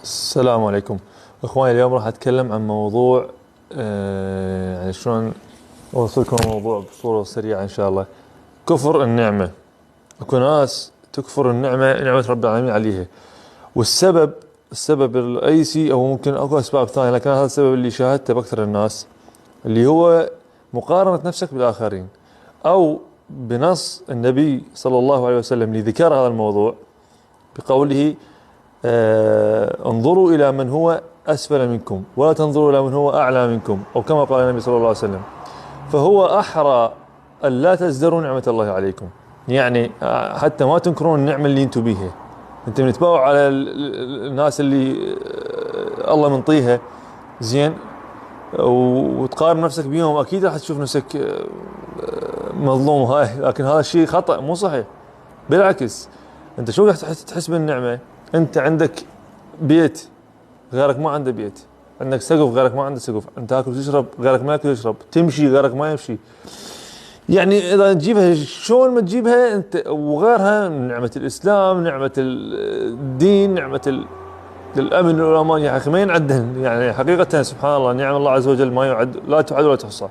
السلام عليكم اخواني. اليوم راح اتكلم عن موضوع يعني شلون اوصلكم الموضوع بصورة سريعة ان شاء الله. كفر النعمة. اكو ناس تكفر نعمة رب العالمين عليها، السبب الرئيسي او ممكن اكو اسباب ثانية، لكن هذا السبب اللي شاهدته باكثر الناس، اللي هو مقارنة نفسك بالاخرين، او بنص النبي صلى الله عليه وسلم اللي ذكر هذا الموضوع بقوله انظروا إلى من هو أسفل منكم ولا تنظروا إلى من هو أعلى منكم، أو كما قال النبي صلى الله عليه وسلم. فهو أحرى أن لا تزدروا نعمة الله عليكم، يعني حتى ما تنكرون النعمة اللي انتم بيها. انت من تباوع على الناس اللي الله منطيها زين وتقارن نفسك بيهم، أكيد راح تشوف نفسك مظلوم. هاي لكن هذا الشيء خطأ، مو صحيح. بالعكس، انت شو راح تحس بالنعمة؟ انت عندك بيت غيرك ما عنده بيت، عندك سقف غيرك ما عنده سقف، انت تاكل وتشرب غيرك ما ياكل ويشرب، تمشي غيرك ما يمشي. يعني اذا تجيبها شلون ما تجيبها انت وغيرها من نعمة الاسلام، نعمة الدين، نعمة الامن والامان، يا اخي ما ينعدن. يعني حقيقة سبحان الله، نعم الله عز وجل ما يعد، لا تعد ولا تحصى.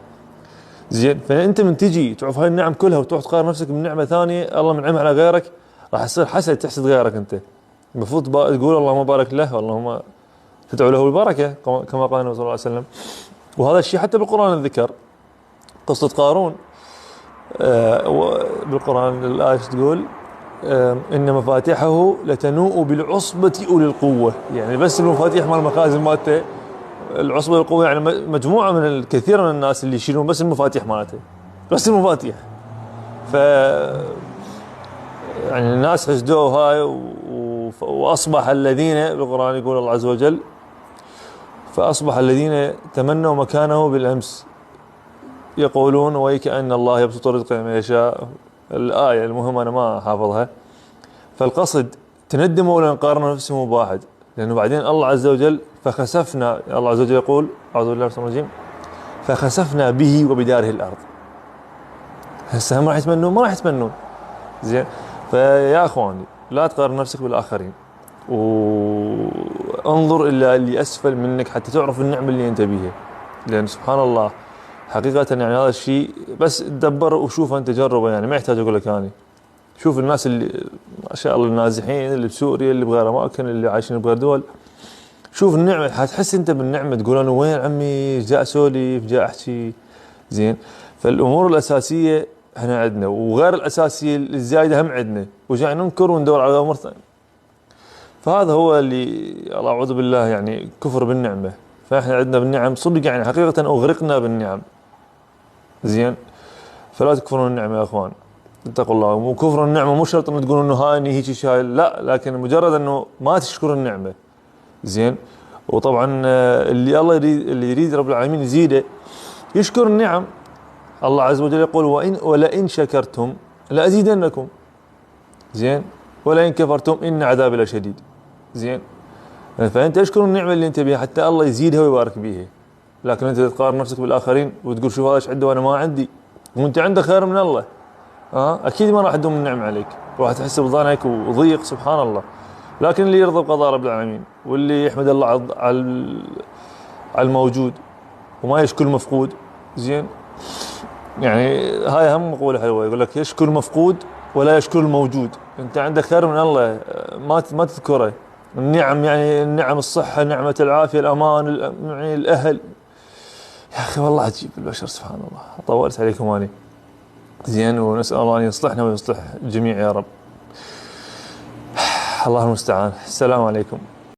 زين، فانت من تجي تعرف هاي النعم كلها وتروح تقارن نفسك بنعمة ثانية الله منعمها على غيرك، راح يصير حسد، تحسد غيرك. انت المفروض تقول اللهم بارك له، اللهم تدعو له البركة كما قال النبي صلى الله عليه وسلم. وهذا الشيء حتى بالقرآن الذكر، قصة قارون. بالقرآن الآية تقول إن مفاتيحه لتنوء بالعصبة أولي القوة، يعني بس المفاتيح مال المخازن مالته، العصبة القوة يعني مجموعة من الكثير من الناس اللي يشيلون بس المفاتيح مالته، بس المفاتيح. ف يعني الناس حسدوه هاي وأصبح الذين، بالقرآن يقول الله عز وجل فأصبح الذين تمنوا مكانه بالأمس يقولون ويكأن الله يبسط الرزق لمن يشاء. الآية المهمة أنا ما حافظها. فالقصد تندموا ولا نقارنوا نفسهم بواحد، لأنه بعدين الله عز وجل فخسفنا، الله عز وجل يقول أعوذ بالله من الشيطان الرجيم فخسفنا به وبداره الأرض. هسه هم راح يتمنون؟ ما راح يتمنون. زين، فيا أخواني لا تقارن نفسك بالآخرين، وانظر إلى اللي أسفل منك حتى تعرف النعمة اللي أنت بيها. لأن سبحان الله حقيقة يعني هذا الشيء بس تدبر وشوف أنت، جربه. يعني ما يحتاج أقول لك أنا. شوف الناس اللي ما شاء الله النازحين، اللي بسوريا، اللي بغير أماكن، اللي عايشين بغير دول، شوف النعمة، حتحس أنت بالنعمة. تقول أنا وين عمي، جاء أسولف، جاء أحكي. زين، فالأمور الأساسية هنا عندنا، وغير الأساسية الزايدة هم عندنا، وجاي ننكر وندور على أمور ثانية. فهذا هو اللي الله أعوذ بالله يعني كفر بالنعمة. فإحنا عندنا بالنعم صدق، يعني حقيقة أغرقنا بالنعم. زين، فلا تكفرون النعمة يا أخوان، اتقوا الله. وكفر النعمة مو شرط أن تقولوا إنه هاي هيك شيء، لا، لكن مجرد إنه ما تشكر النعمة. زين، وطبعا اللي يريد رب العالمين يزيده يشكر النعم. الله عز وجل يقول ولئن شكرتم لأزيدنكم. زين، ولئن كفرتم إن عذابي لشديد. زين، فأنت اشكر النعمة اللي أنت بيها حتى الله يزيدها ويبارك بيها. لكن أنت تقارن نفسك بالآخرين وتقول شوف هذا ايش عنده وأنا ما عندي، وأنت عندك خير من الله. أكيد ما راح تدوم النعمة عليك، وراح تحس بضانك وضيق. سبحان الله. لكن اللي يرضى بقضاء رب العالمين، واللي يحمد الله على الموجود وما يشكر المفقود. زين، يعني هاي هم مقولة حلوة، يقول لك يشكر المفقود ولا يشكر الموجود. أنت عندك خير من الله ما تذكره. النعم يعني النعم، الصحة، نعمة العافية، الأمان، يعني الأهل. يا أخي والله عجيب البشر، سبحان الله. طولت عليكم أنا. زين، ونسأل الله أن يصلحنا ويصلح الجميع يا رب. الله المستعان. السلام عليكم.